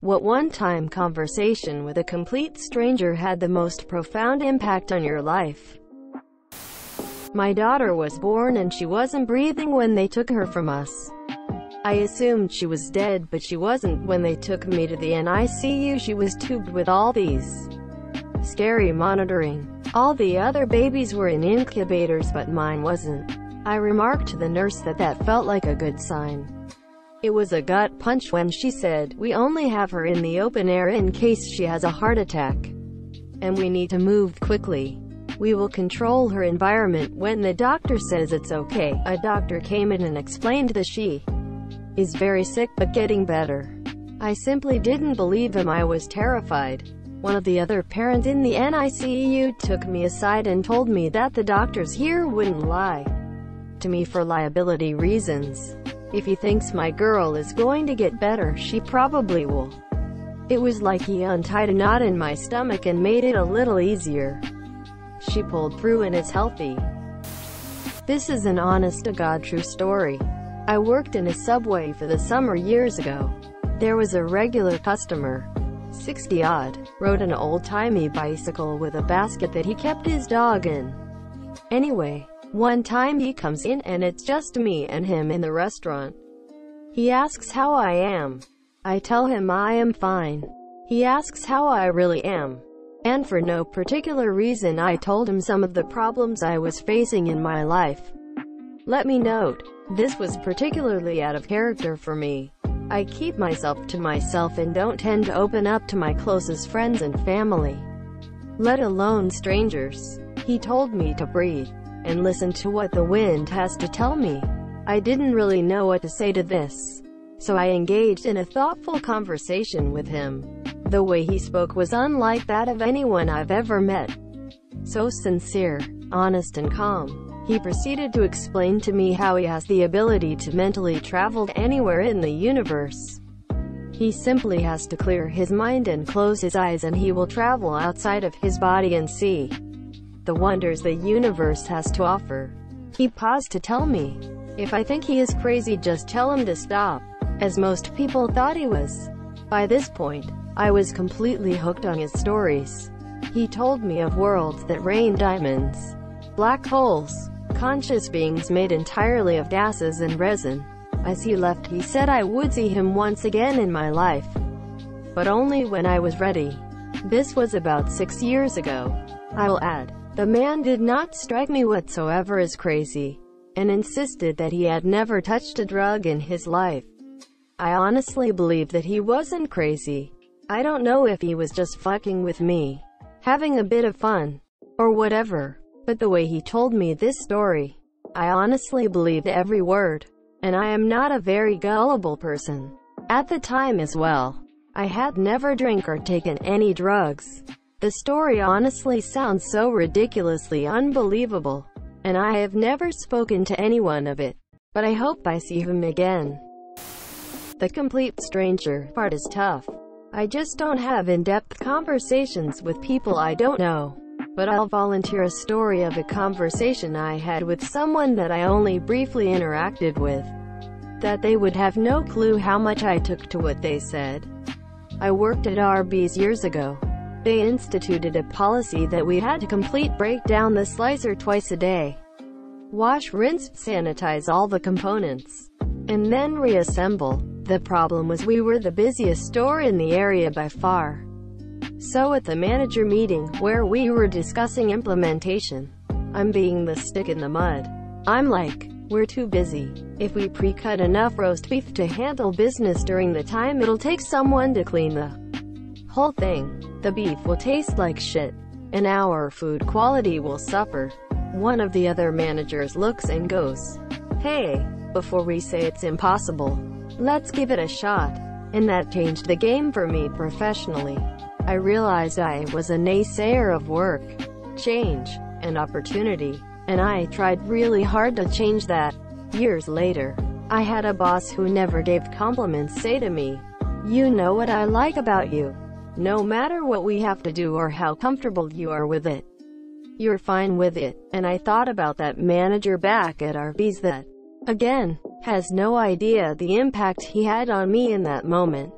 What one-time conversation with a complete stranger had the most profound impact on your life? My daughter was born and she wasn't breathing when they took her from us. I assumed she was dead, but she wasn't. When they took me to the NICU, she was tubed with all these scary monitoring. All the other babies were in incubators, but mine wasn't. I remarked to the nurse that felt like a good sign. It was a gut punch when she said, "We only have her in the open air in case she has a heart attack. And we need to move quickly. We will control her environment when the doctor says it's okay." A doctor came in and explained that she is very sick but getting better. I simply didn't believe him. I was terrified. One of the other parents in the NICU took me aside and told me that the doctors here wouldn't lie to me for liability reasons. If he thinks my girl is going to get better, she probably will. It was like he untied a knot in my stomach and made it a little easier. She pulled through and is healthy. This is an honest-to-God true story. I worked in a Subway for the summer years ago. There was a regular customer, 60-odd, rode an old-timey bicycle with a basket that he kept his dog in. Anyway, one time he comes in and it's just me and him in the restaurant. He asks how I am. I tell him I am fine. He asks how I really am. And for no particular reason I told him some of the problems I was facing in my life. Let me note, this was particularly out of character for me. I keep myself to myself and don't tend to open up to my closest friends and family, let alone strangers. He told me to breathe and listen to what the wind has to tell me. I didn't really know what to say to this, so I engaged in a thoughtful conversation with him. The way he spoke was unlike that of anyone I've ever met. So sincere, honest and calm. He proceeded to explain to me how he has the ability to mentally travel anywhere in the universe. He simply has to clear his mind and close his eyes, and he will travel outside of his body and see the wonders the universe has to offer. He paused to tell me, if I think he is crazy, just tell him to stop, as most people thought he was. By this point, I was completely hooked on his stories. He told me of worlds that rain diamonds, black holes, conscious beings made entirely of gases and resin. As he left, he said I would see him once again in my life, but only when I was ready. This was about 6 years ago. I will add, the man did not strike me whatsoever as crazy, and insisted that he had never touched a drug in his life. I honestly believe that he wasn't crazy. I don't know if he was just fucking with me, having a bit of fun, or whatever, but the way he told me this story, I honestly believed every word. And I am not a very gullible person. At the time as well, I had never drank or taken any drugs. The story honestly sounds so ridiculously unbelievable, and I have never spoken to anyone of it, but I hope I see him again. The complete stranger part is tough. I just don't have in-depth conversations with people I don't know, but I'll volunteer a story of a conversation I had with someone that I only briefly interacted with, that they would have no clue how much I took to what they said. I worked at Arby's years ago. They instituted a policy that we had to break down the slicer twice a day. Wash, rinse, sanitize all the components, and then reassemble. The problem was we were the busiest store in the area by far. So at the manager meeting, where we were discussing implementation, I'm being the stick in the mud. I'm like, we're too busy. If we pre-cut enough roast beef to handle business during the time it'll take someone to clean the whole thing, the beef will taste like shit, and our food quality will suffer. One of the other managers looks and goes, "Hey, before we say it's impossible, let's give it a shot." And that changed the game for me professionally. I realized I was a naysayer of work, change, and opportunity, and I tried really hard to change that. Years later, I had a boss who never gave compliments say to me, "You know what I like about you? No matter what we have to do or how comfortable you are with it, you're fine with it." And I thought about that manager back at Arby's that, again, has no idea the impact he had on me in that moment.